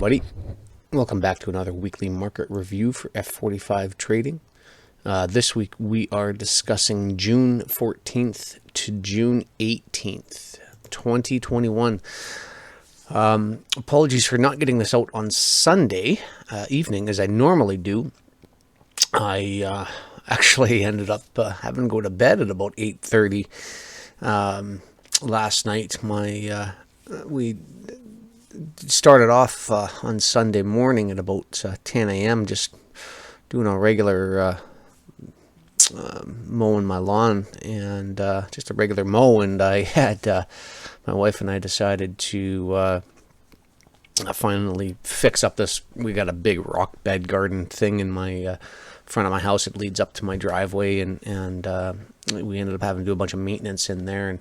everybody. Welcome back to another weekly market review for F45 trading. This week we are discussing June 14th to June 18th, 2021. Apologies for not getting this out on Sunday evening as I normally do. I actually ended up having to go to bed at about 8:30 last night. We started off on Sunday morning at about 10 a.m. just doing a regular mowing my lawn and just a regular mow, and I had my wife and I decided to finally fix up this. We got a big rock bed garden thing in my front of my house. It leads up to my driveway, and we ended up having to do a bunch of maintenance in there. And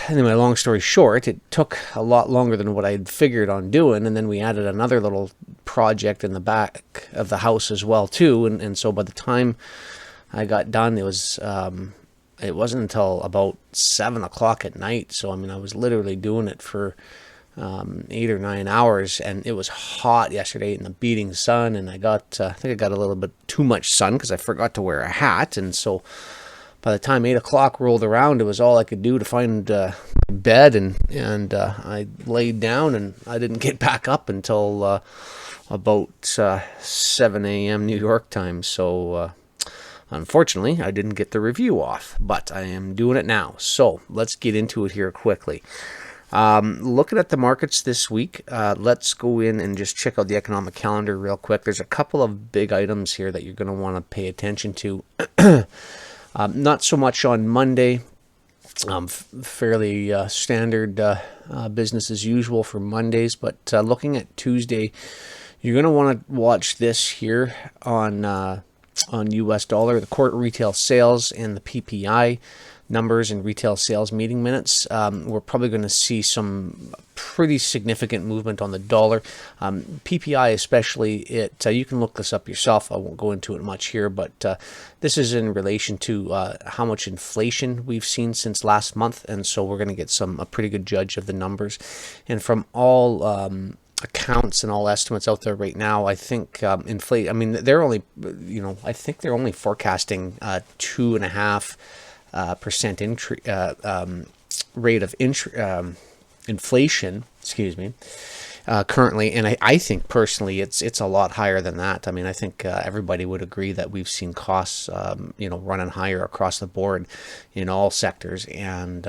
anyway, long story short, it took a lot longer than what I had figured on doing, and then we added another little project in the back of the house as well too, and so by the time I got done, it wasn't until about 7 o'clock at night. So I mean, I was literally doing it for 8 or 9 hours, and it was hot yesterday in the beating sun, and I think I got a little bit too much sun because I forgot to wear a hat, and so by the time 8 o'clock rolled around, it was all I could do to find my bed, and I laid down, and I didn't get back up until about 7 a.m. New York time. So unfortunately, I didn't get the review off, but I am doing it now. So let's get into it here quickly. Looking at the markets this week, let's go in and just check out the economic calendar real quick. There's a couple of big items here that you're going to want to pay attention to. Not so much on Monday. Fairly standard business as usual for Mondays, but looking at Tuesday, you're going to want to watch this here on US dollar, the core retail sales and the PPI numbers and retail sales meeting minutes. We're probably going to see some pretty significant movement on the dollar. PPI especially, you can look this up yourself. I won't go into it much here, but this is in relation to how much inflation we've seen since last month, and so we're going to get a pretty good judge of the numbers. And from all accounts and all estimates out there right now, I think inflation. I mean, they're only, I think they're only forecasting 2.5% rate of inflation, currently, and I think personally it's a lot higher than that. I mean, I think everybody would agree that we've seen costs, running higher across the board in all sectors, and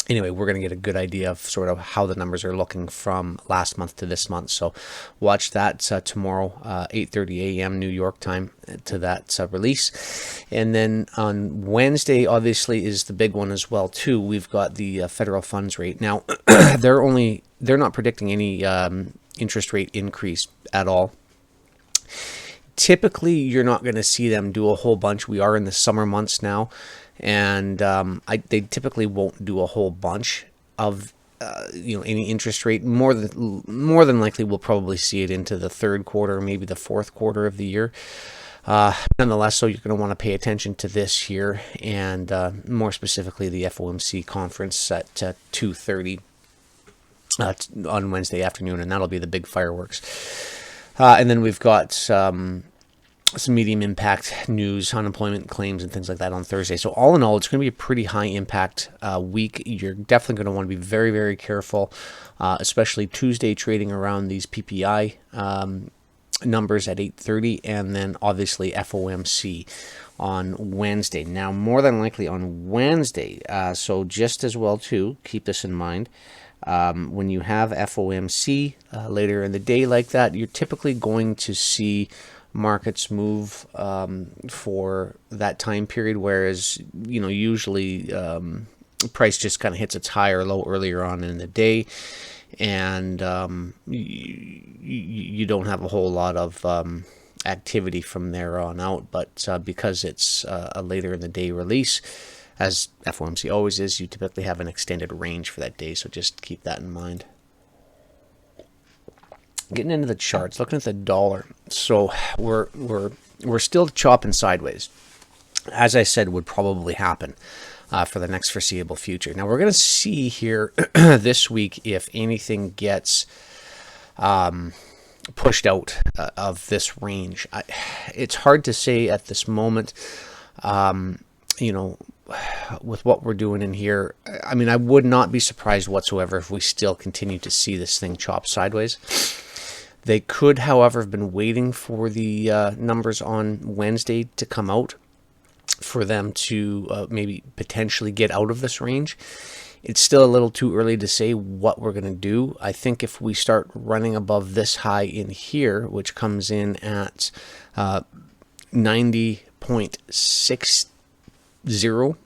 anyway, we're going to get a good idea of sort of how the numbers are looking from last month to this month. So watch that tomorrow, 8:30 a.m. New York time, to that release. And then on Wednesday, obviously, is the big one as well too. We've got the federal funds rate. Now, they're not predicting any interest rate increase at all. Typically, you're not going to see them do a whole bunch. We are in the summer months now, and they typically won't do a whole bunch of any interest rate. More than likely, we'll probably see it into the third quarter, maybe the fourth quarter of the year. Nonetheless, so you're going to want to pay attention to this here, and more specifically the FOMC conference at 2:30 on Wednesday afternoon, and that'll be the big fireworks. And then we've got some medium impact news, unemployment claims, and things like that on Thursday. So all in all, it's going to be a pretty high impact week. You're definitely going to want to be very, very careful, especially Tuesday trading around these PPI numbers at 8:30, and then obviously FOMC on Wednesday. Now, more than likely on Wednesday, so just as well too, keep this in mind. When you have FOMC later in the day like that, you're typically going to see markets move for that time period, whereas usually price just kind of hits its high or low earlier on in the day, and you don't have a whole lot of activity from there on out. But because it's a later in the day release, as FOMC always is, you typically have an extended range for that day, so just keep that in mind. Getting into the charts, looking at the dollar, so we're still chopping sideways, as I said would probably happen for the next foreseeable future. Now we're going to see here this week if anything gets pushed out of this range. It's hard to say at this moment, you know, with what we're doing in here. I mean, I would not be surprised whatsoever if we still continue to see this thing chop sideways. They could, however, have been waiting for the numbers on Wednesday to come out for them to maybe potentially get out of this range. It's still a little too early to say what we're going to do. I think if we start running above this high in here, which comes in at 90.60,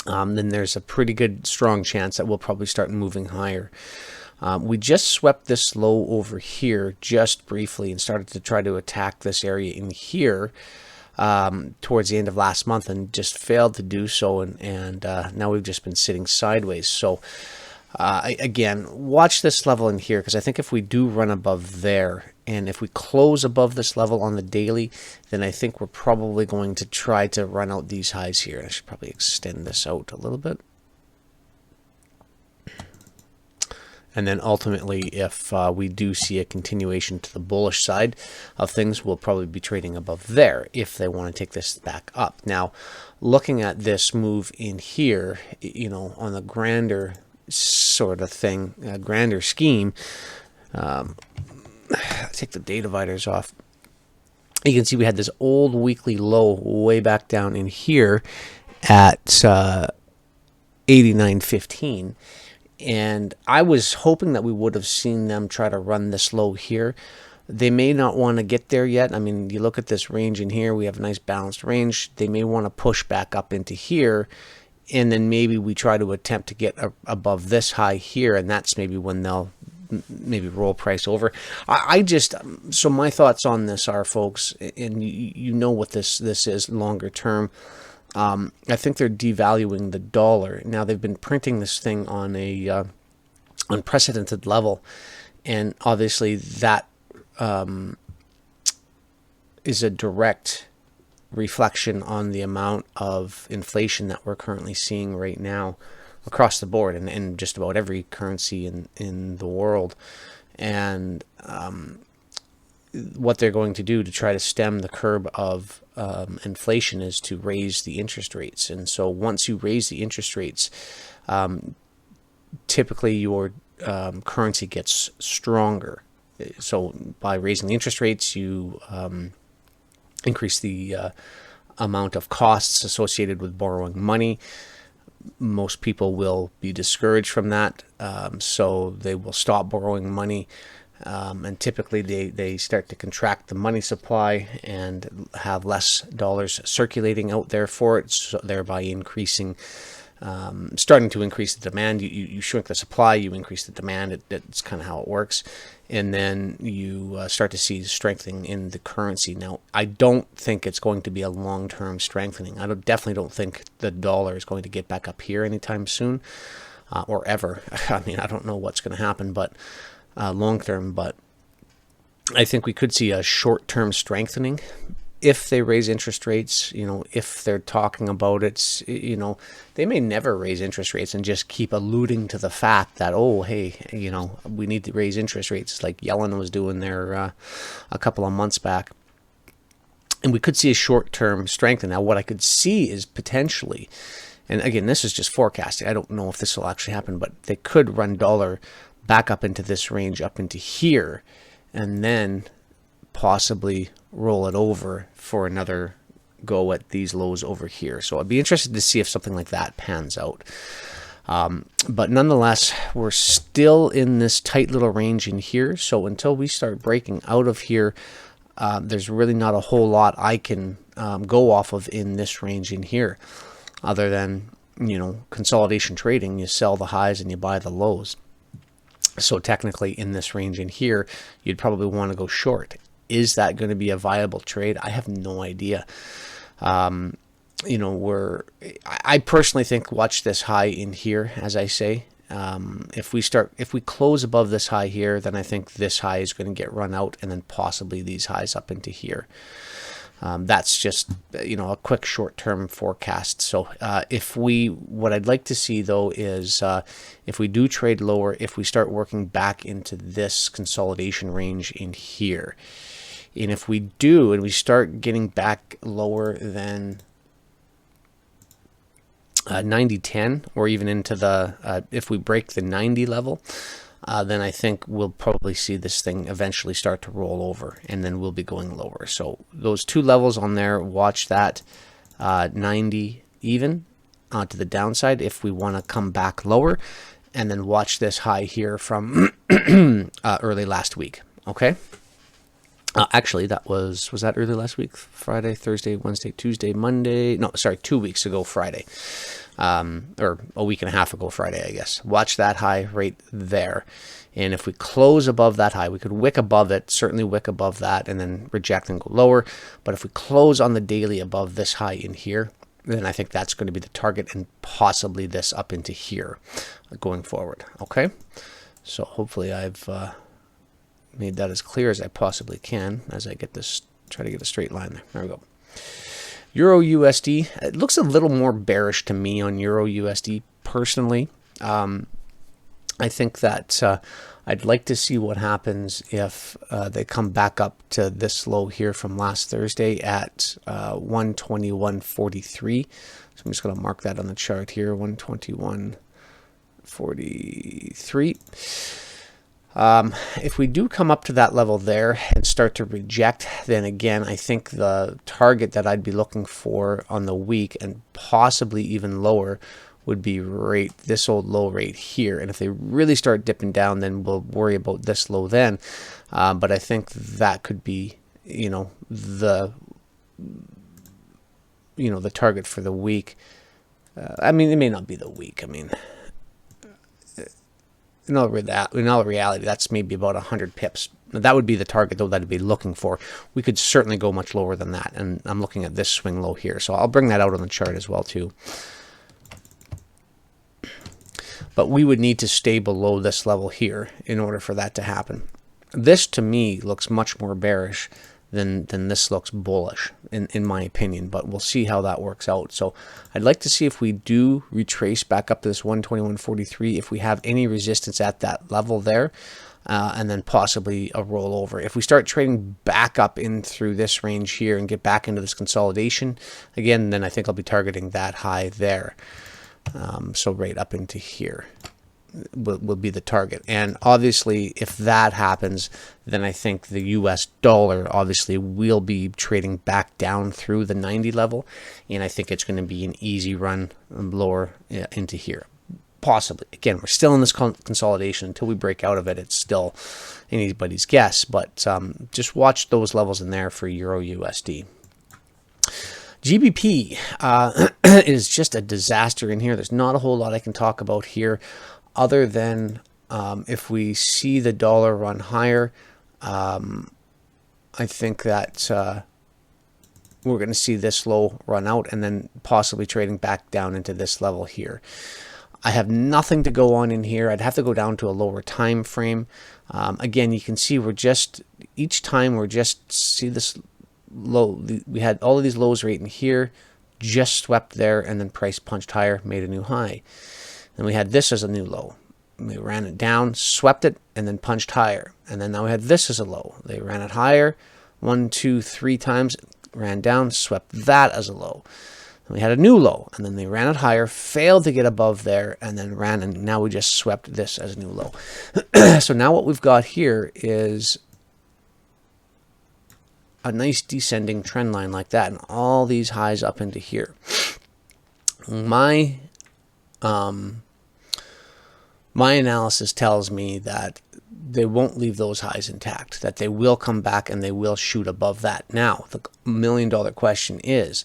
then there's a pretty good strong chance that we'll probably start moving higher. We just swept this low over here just briefly and started to try to attack this area in here towards the end of last month and just failed to do so, and now we've just been sitting sideways. So again, watch this level in here, because I think if we do run above there and if we close above this level on the daily, then I think we're probably going to try to run out these highs here. I should probably extend this out a little bit. And then ultimately, if we do see a continuation to the bullish side of things, we'll probably be trading above there if they want to take this back up. Now, looking at this move in here, you know, on the grander sort of thing, grander scheme, take the day dividers off. You can see we had this old weekly low way back down in here at 89.15. And I was hoping that we would have seen them try to run this low here. They may not want to get there yet. I mean, you look at this range in here, we have a nice balanced range. They may want to push back up into here, and then maybe we try to attempt to get above this high here, and that's maybe when they'll maybe roll price over. So my thoughts on this are, folks, and you know what this is longer term. I think they're devaluing the dollar. Now, they've been printing this thing on a unprecedented level, and obviously that is a direct reflection on the amount of inflation that we're currently seeing right now across the board, and in just about every currency in the world. And what they're going to do to try to stem the curve of inflation is to raise the interest rates. And so once you raise the interest rates, typically your currency gets stronger. So by raising the interest rates, you increase the amount of costs associated with borrowing money. Most people will be discouraged from that, so they will stop borrowing money. And typically they start to contract the money supply and have less dollars circulating out there for it, so thereby increasing, starting to increase the demand. You shrink the supply, you increase the demand. It's kind of how it works. And then you start to see strengthening in the currency. Now, I don't think it's going to be a long-term strengthening. I definitely don't think the dollar is going to get back up here anytime soon, or ever. I mean, I don't know what's going to happen, but long term, but I think we could see a short-term strengthening if they raise interest rates. You know, if they're talking about it, you know, they may never raise interest rates and just keep alluding to the fact that, oh, hey, you know, we need to raise interest rates, like Yellen was doing there a couple of months back. And we could see a short-term strengthening. Now, what I could see is potentially, and again, this is just forecasting, I don't know if this will actually happen, but they could run dollar back up into this range, up into here, and then possibly roll it over for another go at these lows over here. So I'd be interested to see if something like that pans out. But nonetheless, we're still in this tight little range in here. So until we start breaking out of here, there's really not a whole lot I can go off of in this range in here, other than, you know, consolidation trading. You sell the highs and you buy the lows. So technically in this range in here, you'd probably want to go short. Is that going to be a viable trade? I have no idea. You know, I personally think watch this high in here, as I say. If we close above this high here, then I think this high is going to get run out, and then possibly these highs up into here. That's just, a quick short-term forecast. So what I'd like to see though is if we do trade lower, if we start working back into this consolidation range in here, and if we do, and we start getting back lower than 90.10, or even into the if we break the 90 level, then I think we'll probably see this thing eventually start to roll over, and then we'll be going lower. So those two levels on there, watch that 90 even to the downside if we want to come back lower, and then watch this high here from early last week. Okay. Actually, was that early last week? Friday, Thursday, Wednesday, Tuesday, Monday. No, sorry, 2 weeks ago Friday. Or a week and a half ago Friday, I guess. Watch that high right there. And if we close above that high, we could wick above it, certainly wick above that, and then reject and go lower. But if we close on the daily above this high in here, then I think that's going to be the target, and possibly this up into here going forward. Okay? So hopefully I've made that as clear as I possibly can as I get this, try to get a straight line there. There we go. EurUsd, it looks a little more bearish to me on EurUsd personally. I think that I'd like to see what happens if they come back up to this low here from last Thursday at 121.43. So I'm just going to mark that on the chart here, 121.43. If we do come up to that level there and start to reject, then again, I think the target that I'd be looking for on the week, and possibly even lower, would be right this old low right here. And if they really start dipping down, then we'll worry about this low then. But I think that could be, the target for the week. I mean, it may not be the week. I mean, in all reality, that's maybe about 100 pips. That would be the target, though, that I'd be looking for. We could certainly go much lower than that, and I'm looking at this swing low here. So I'll bring that out on the chart as well, too. But we would need to stay below this level here in order for that to happen. This, to me, looks much more bearish than this looks bullish, in my opinion. But we'll see how that works out. So I'd like to see if we do retrace back up to this 121.43, if we have any resistance at that level there, and then possibly a rollover. If we start trading back up in through this range here and get back into this consolidation again, then I think I'll be targeting that high there. So right up into here will be the target. And obviously, if that happens, then I think the US dollar obviously will be trading back down through the 90 level, and I think it's going to be an easy run lower into here. Possibly. Again, we're still in this consolidation. Until we break out of it, it's still anybody's guess, but just watch those levels in there for EurUsd. GBP is just a disaster in here. There's not a whole lot I can talk about here, other than if we see the dollar run higher, I think that we're going to see this low run out, and then possibly trading back down into this level here. I have nothing to go on in here. I'd have to go down to a lower time frame. Again, you can see each time we're just see this low. We had all of these lows right in here, just swept there, and then price punched higher, made a new high. And we had this as a new low. We ran it down, swept it, and then punched higher. And then now we had this as a low. They ran it higher 1, 2, 3 times, ran down, swept that as a low. And we had a new low, and then they ran it higher, failed to get above there, and then ran, and now we just swept this as a new low. So now what we've got here is a nice descending trend line like that, and all these highs up into here. My analysis tells me that they won't leave those highs intact, that they will come back and they will shoot above that. Now, the million-dollar question is,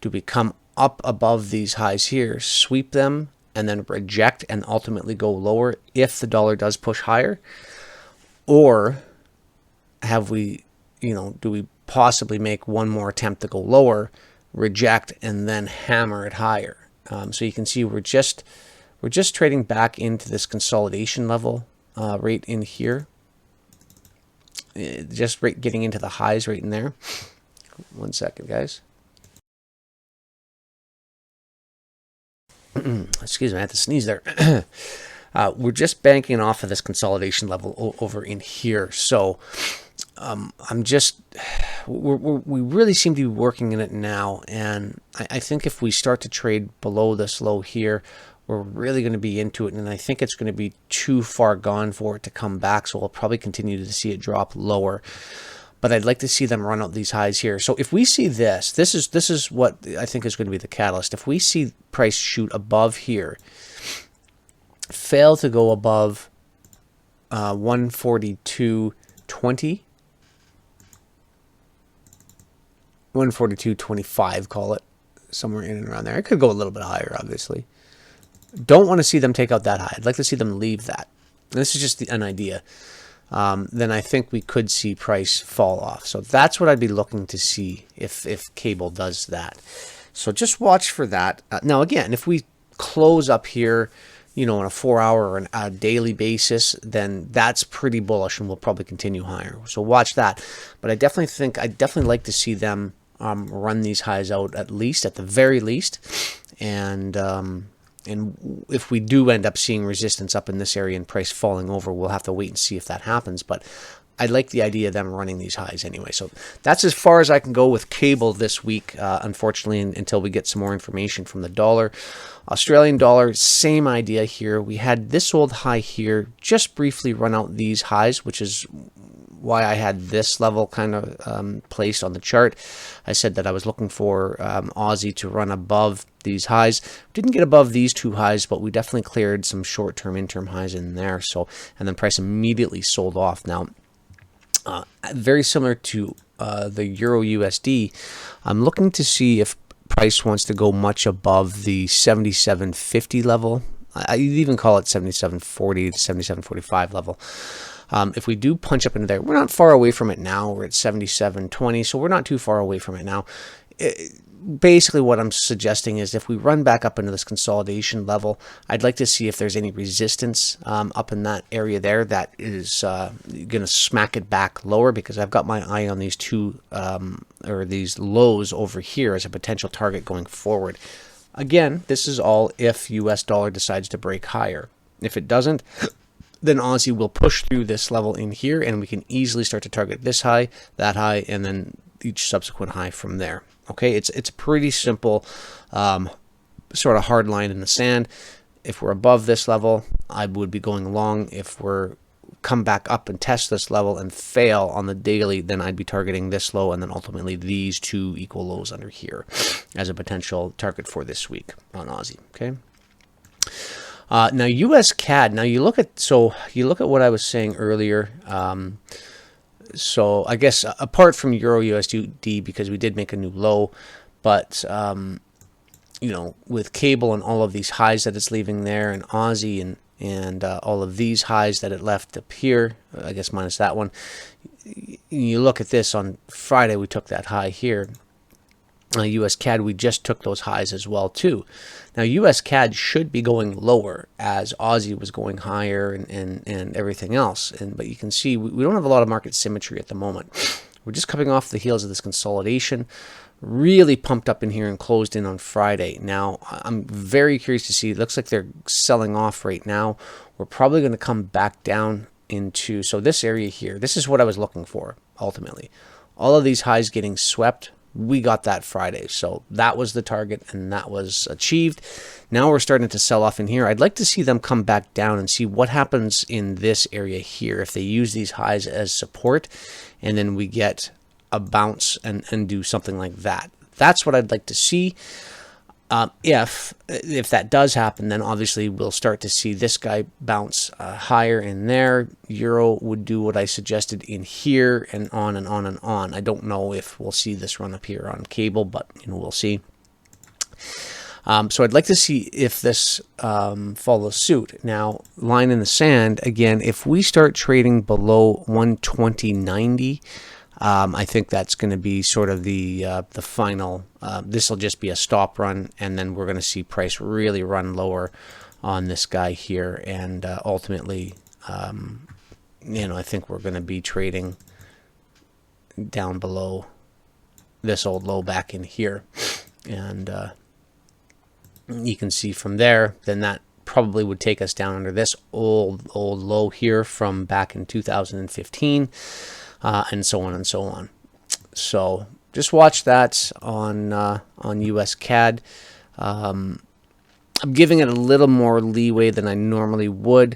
do we come up above these highs here, sweep them, and then reject and ultimately go lower if the dollar does push higher? Or have we, do we possibly make one more attempt to go lower, reject, and then hammer it higher? So you can see we're just trading back into this consolidation level right in here. Just getting into the highs right in there. 1 second, guys. Excuse me, I had to sneeze there. We're just banking off of this consolidation level over in here. So I'm just, we really seem to be working in it now. And I think if we start to trade below this low here, we're really going to be into it. And I think it's going to be too far gone for it to come back. So we'll probably continue to see it drop lower. But I'd like to see them run out these highs here. So if we see this is what I think is going to be the catalyst. If we see price shoot above here, fail to go above 142.20, 142.25, call it, somewhere in and around there. It could go a little bit higher, obviously. Don't want to see them take out that high. I'd like to see them leave that. And this is just an idea. Then I think we could see price fall off. So that's what I'd be looking to see if cable does that. So just watch for that. Now, again, if we close up here, you know, on a 4-hour or a daily basis, then that's pretty bullish and we'll probably continue higher. So watch that. But I definitely think, I'd definitely like to see them run these highs out at the very least. And if we do end up seeing resistance up in this area and price falling over, we'll have to wait and see if that happens. But I like the idea of them running these highs anyway. So that's as far as I can go with cable this week, unfortunately, until we get some more information from the dollar. Australian dollar, same idea here. We had this old high here, just briefly run out these highs, which is why I had this level kind of placed on the chart. I said that I was looking for Aussie to run above these highs. Didn't get above these two highs, but we definitely cleared some short-term, interim highs in there. So, and then price immediately sold off. Now, very similar to the EurUsd, I'm looking to see if price wants to go much above the 77.50 level. I'd even call it 77.40 to 77.45 level. If we do punch up into there, we're not far away from it now. We're at 77.20, so we're not too far away from it now. Basically, what I'm suggesting is if we run back up into this consolidation level, I'd like to see if there's any resistance up in that area there that is going to smack it back lower, because I've got my eye on these two or these lows over here as a potential target going forward. Again, this is all if US dollar decides to break higher. If it doesn't, then Aussie will push through this level in here, and we can easily start to target this high, that high, and then each subsequent high from there. Okay, it's pretty simple, sort of hard line in the sand. If we're above this level, I would be going long. If we're come back up and test this level and fail on the daily, then I'd be targeting this low and then ultimately these two equal lows under here as a potential target for this week on Aussie. Okay. Now USCAD. Now you look at what I was saying earlier. So I guess apart from EurUsd, because we did make a new low, but you know, with cable and all of these highs that it's leaving there, and Aussie and all of these highs that it left up here, I guess minus that one. You look at this on Friday, we took that high here. USCAD, we just took those highs as well too. Now USCAD should be going lower as Aussie was going higher and everything else. But you can see we don't have a lot of market symmetry at the moment. We're just coming off the heels of this consolidation, really pumped up in here and closed in on Friday. Now I'm very curious to see. It looks like they're selling off right now. We're probably going to come back down into, so this area here, this is what I was looking for ultimately. All of these highs getting swept. We got that Friday, so that was the target and that was achieved. Now we're starting to sell off in here. I'd like to see them come back down and see what happens in this area here if they use these highs as support and then we get a bounce and do something like that. That's what I'd like to see. If that does happen, then obviously we'll start to see this guy bounce higher in there. Euro would do what I suggested in here, and on and on and on. I don't know if we'll see this run up here on cable, but you know, we'll see. So I'd like to see if this follows suit. Now, line in the sand again. If we start trading below 120.90. I think that's going to be sort of the final. This will just be a stop run, and then we're going to see price really run lower on this guy here, and ultimately, you know, I think we're going to be trading down below this old low back in here. And you can see from there, then that probably would take us down under this old low here from back in 2015, and so on and so on. So just watch that on USCAD. I'm giving it a little more leeway than I normally would,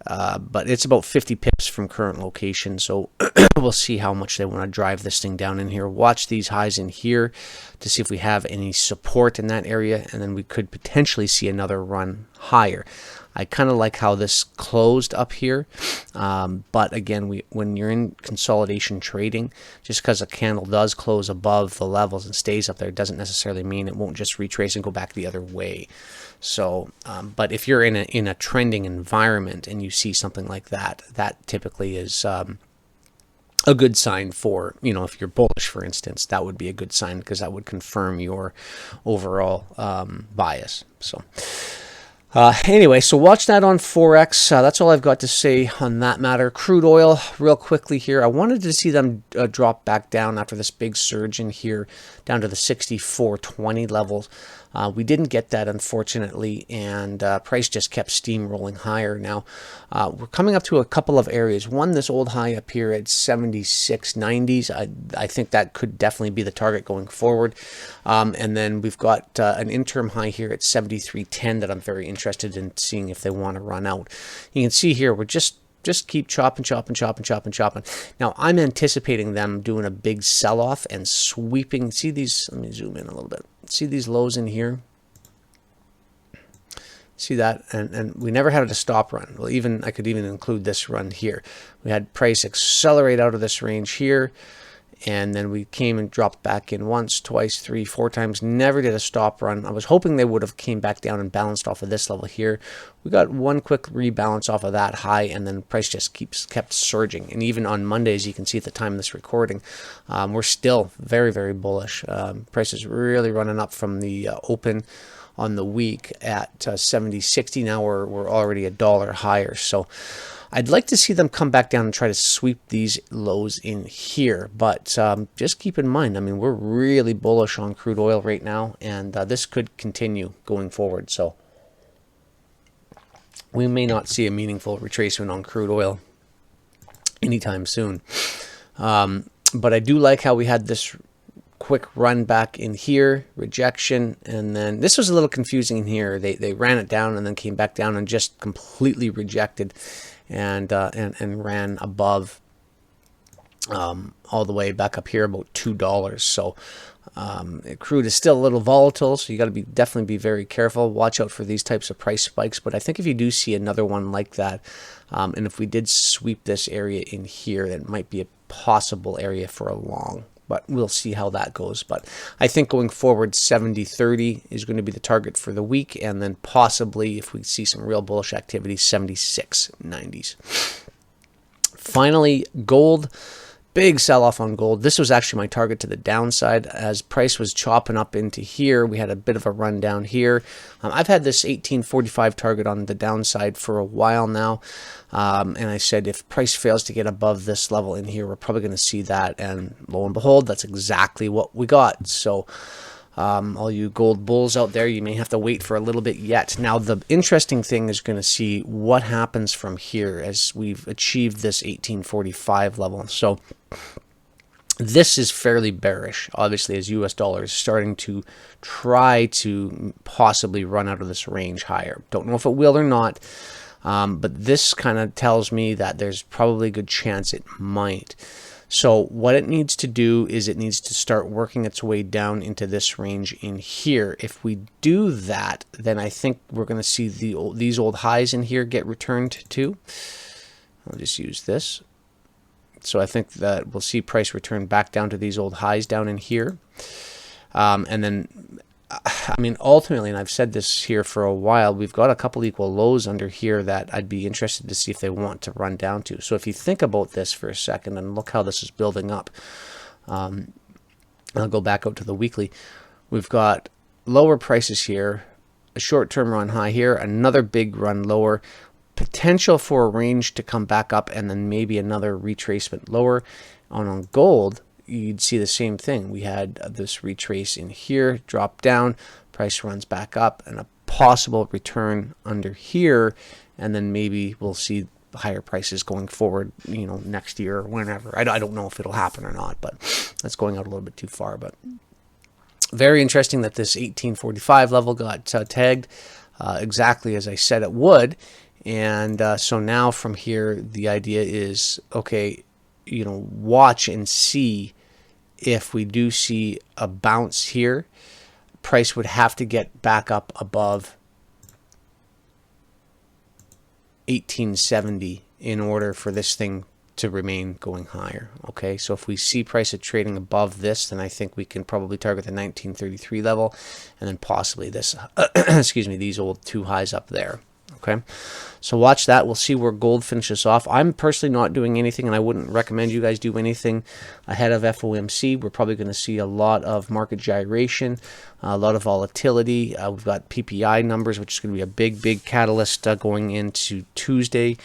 but it's about 50 pips from current location, so we'll see how much they want to drive this thing down in here. Watch these highs in here to see if we have any support in that area, and then we could potentially see another run higher. I kind of like how this closed up here, but again, when you're in consolidation trading, just because a candle does close above the levels and stays up there doesn't necessarily mean it won't just retrace and go back the other way. So, but if you're in a trending environment and you see something like that, that typically is a good sign for, you know, if you're bullish, for instance, that would be a good sign because that would confirm your overall bias. So anyway, so watch that on Forex. That's all I've got to say on that matter. Crude oil, real quickly here. I wanted to see them drop back down after this big surge in here, down to the 64.20 levels. We didn't get that, unfortunately, and price just kept steamrolling higher. Now, we're coming up to a couple of areas. One, this old high up here at 76.90s. I think that could definitely be the target going forward. And then we've got an interim high here at 73.10 that I'm very interested in seeing if they want to run out. You can see here, we're just keep chopping. Now, I'm anticipating them doing a big sell-off and sweeping. See these? Let me zoom in a little bit. See these lows in here? See that? And we never had a stop run. Well, I could even include this run here. We had price accelerate out of this range here, and then we came and dropped back in once, twice, 3, 4 times. Never did a stop run. I was hoping they would have came back down and balanced off of this level here. We got one quick rebalance off of that high, and then price just kept surging. And even on Mondays, you can see at the time of this recording, we're still very, very bullish. Price is really running up from the open on the week at 70.60. Now we're already $1 higher. So I'd like to see them come back down and try to sweep these lows in here, but just keep in mind, I mean, we're really bullish on crude oil right now, and this could continue going forward. So we may not see a meaningful retracement on crude oil anytime soon. But I do like how we had this quick run back in here, rejection, and then this was a little confusing in here. They ran it down and then came back down and just completely rejected and ran above all the way back up here about $2. So crude is still a little volatile, so you got to definitely be very careful. Watch out for these types of price spikes. But I think if you do see another one like that, and if we did sweep this area in here, that might be a possible area for a long. But we'll see how that goes. But I think going forward, 70.30 is going to be the target for the week, and then possibly, if we see some real bullish activity, 76.90s. Finally, gold. Big sell-off on gold. This was actually my target to the downside as price was chopping up into here. We had a bit of a run down here. I've had this 1845 target on the downside for a while now. And I said if price fails to get above this level in here, we're probably going to see that. And lo and behold, that's exactly what we got. So all you gold bulls out there, you may have to wait for a little bit yet. Now, the interesting thing is going to see what happens from here as we've achieved this 1845 level. So this is fairly bearish, obviously, as US dollar is starting to try to possibly run out of this range higher. Don't know if it will or not, but this kind of tells me that there's probably a good chance it might. So what it needs to do is it needs to start working its way down into this range in here. If we do that, then I think we're going to see these old highs in here get returned to. I'll just use this. So I think that we'll see price return back down to these old highs down in here. And then, I mean, ultimately, and I've said this here for a while, we've got a couple equal lows under here that I'd be interested to see if they want to run down to. So if you think about this for a second and look how this is building up, I'll go back out to the weekly. We've got lower prices here, a short-term run high here, another big run lower, potential for a range to come back up, and then maybe another retracement lower. On gold, you'd see the same thing. We had this retrace in here, drop down, price runs back up, and a possible return under here, and then maybe we'll see higher prices going forward, you know, next year or whenever. I don't know if it'll happen or not, but that's going out a little bit too far. But very interesting that this 1845 level got tagged exactly as I said it would. And so now from here, the idea is, okay, you know, watch and see if we do see a bounce here. Price would have to get back up above 1870 in order for this thing to remain going higher. Okay, so if we see price trading above this, then I think we can probably target the 1933 level, and then possibly this excuse me, these old two highs up there. Okay, so watch that. We'll see where gold finishes off. I'm personally not doing anything, and I wouldn't recommend you guys do anything ahead of FOMC. We're probably going to see a lot of market gyration, a lot of volatility. We've got PPI numbers, which is going to be a big catalyst going into Tuesday.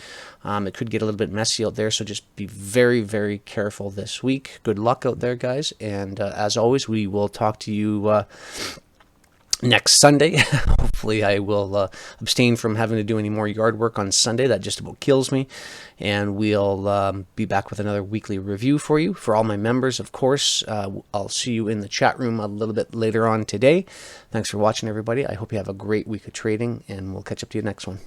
It could get a little bit messy out there, so just be very careful this week. Good luck out there, guys, and as always, we will talk to you next Sunday. Hopefully I will abstain from having to do any more yard work on Sunday. That just about kills me. And we'll be back with another weekly review for you. For all my members, of course, I'll see you in the chat room a little bit later on today. Thanks for watching, everybody. I hope you have a great week of trading, and we'll catch up to you next one.